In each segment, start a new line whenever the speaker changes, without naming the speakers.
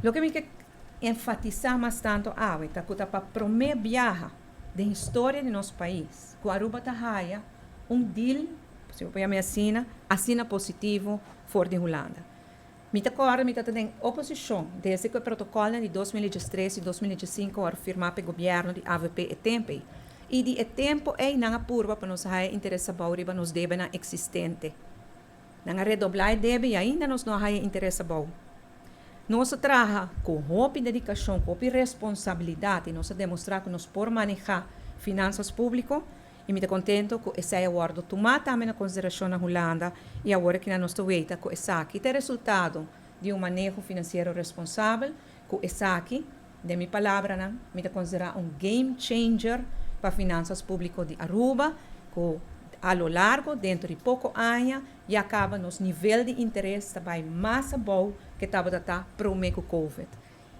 Lo que me quer enfatizar mais tanto é que para promover viaja da história de nosso país, que Aruba está deal, se eu me assina positivo for de Holanda. Mita agora, mita tem oposição, desde que o protocolo de 2013 e 2015 era firmado pelo governo de AVP e tempo. E de tempo é não apurva para nos haver interesse para nos deve na existente. Não redoblar deve e ainda nos não haver interesse para. Nós trabalhamos com roupa dedicação, com responsabilidade, e nós demonstrar que nós podemos manejar finanças públicas. E me contento com esse acordo tomar também na consideração na Holanda e agora que nós estamos vendo com esse aqui tem resultado de manejo financeiro responsável com esse aqui, de minha palavra, me considera game changer para finanças públicas de Aruba, que a lo largo, dentro de pouco anos, e acaba nos nível de interesse também mais bom que estava para o meio Covid.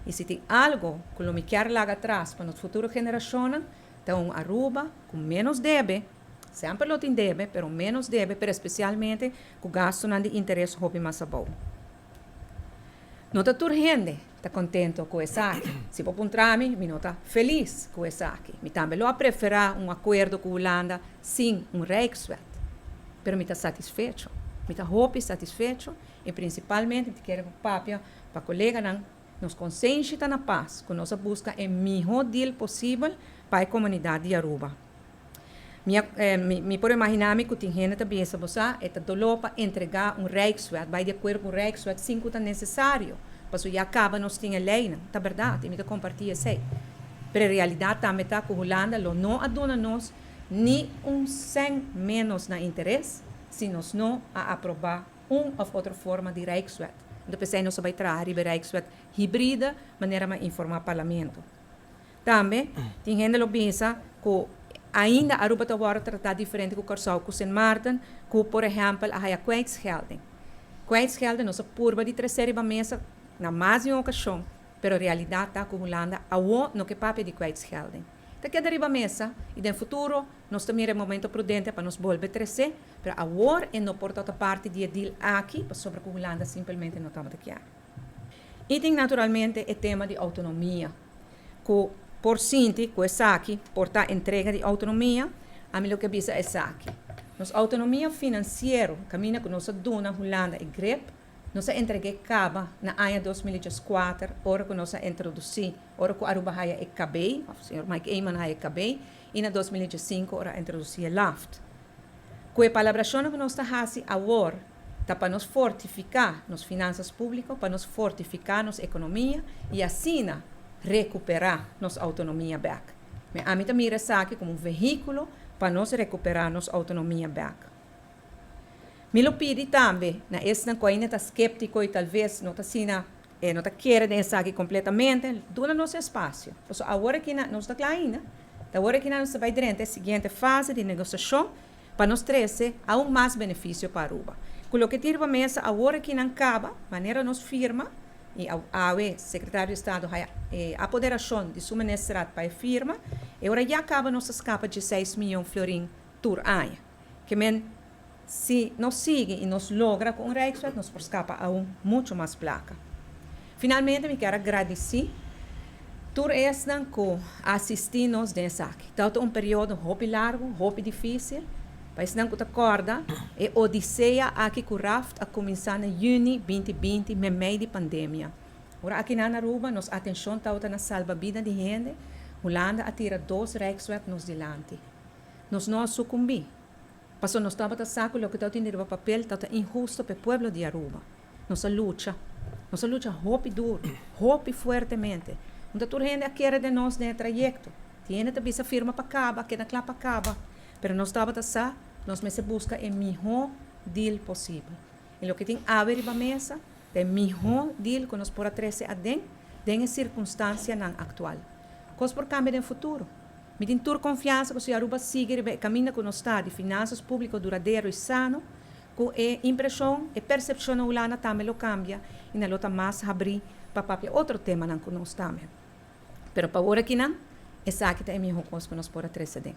E se tem algo que eu me quero lá atrás para as futuras gerações, então, Aruba, com menos deve, sempre lo tem deve, mas menos deve, mas especialmente com gasto de interesse hobby mais bom. Não está toda gente está contente com isso aqui. Se for um trâmite, eu estou feliz com isso aqui. Eu também vou preferir acordo com a Holanda sem Rijkswet. Mas eu estou satisfeito. Eu estou satisfeito e principalmente quero papel para colegas nos consciência na paz, que nós busca o melhor deal possível para a comunidade de Aruba. Me pode imaginar que tem gente também essa bolsa é dolor para entregar Rijkswet, vai de acordo com o Rijkswet, sem que é necessário. Porque já acaba nós tinha lei, não? É verdade, me compartilha isso. Mas a realidade também está que a Holanda não aduna nós nem cent menos na interesse se nós não aprovar uma ou outra forma de Rijkswet. Então, pensei nós vai trazer a Rijkswet híbrida, maneira de informar o parlamento. Também, tem gente que pensa que ainda Aruba está tratar diferente com o Corsau, com Sint Maarten, que, por exemplo, a kwijtschelding. Kwijtschelding, nós purba de terceira mesa na mais de uma ocasião, mas a realidade está que a Holanda não é papel de kwijtschelding. Então, que deriva mesa, e no futuro, nós também é momento prudente para nos volver a crescer, mas agora é não por toda parte de deal aqui, sobre que a Holanda simplesmente não está aqui. E tem naturalmente o tema de autonomia, que por sinti, com essa aqui, por a entrega de autonomia, a mim o que bisa é essa aqui. Nossa autonomia financeira, caminha que nós dona Holanda e GREP, nós entreguei caba na ano 2004, hora que nós introduzi, hora que Aruba haya e cabei, o senhor Mike Eyman haya cabei, e na 2005 hora introduzi a LAFT. Com a palabração que nós está fazendo agora, está para nos fortificar nas finanças públicas, para nos fortificar nossa economia e assim recuperar nossa autonomia back. Mas a mim também mira isso aqui como veículo para nós recuperar nossa autonomia back. Me lo pedi também, na essa coisa está escéptico e talvez não está assim, não está querendo isso aqui completamente, dona nosso espaço. Então, agora que nós está claro ainda, agora que nós vai dentro da seguinte fase de negociação, para nós trazer aún mais benefício para Aruba. Com o que tira para a mesa, agora que não acaba, maneira nos firma, e a secretário de Estado a apoderação de suministrar para a firma, e agora já acaba nossa capa de 6 milhões de florins por ano. Que se nós seguimos e nos logra com o Rijkswet, nós podemos escapar a muito mais placa. Finalmente, eu quero agradecer por esse que assistimos nessa aqui. Tanto período muito largo, muito difícil, mas não que acorda, é odisseia aqui com o RAFT a começar em junho 2020, no meio da pandemia. Agora, aqui na Aruba, nossa atenção está na salva-vida de gente. Holanda atira 2 Rijkswet nos delante. Nós não sucumbimos. Passou nós estamos a saco, o que está tendo o papel está injusto para o povo de Aruba. Nossa luta muito duro, muito fortemente. Então, toda gente quer de nós nesse trajeto. Tem também essa firma para acabar, que não para acabar. Mas nós estamos a saco, nós me busca o melhor deal possível. E o que tem a ver na mesa, é o melhor deal que nós podemos trazer a dentro, da circunstância atual. Coisa por cambio no futuro. Me tem toda confiança que se Aruba siga o caminho que nós está de finanças públicas duradouro e sano, com a impressão e percepção holanda também lo cambia e não está mais abrir para outro tema que nós estamos. Mas para agora que não, essa aqui é a melhor coisa que nós podemos trazer.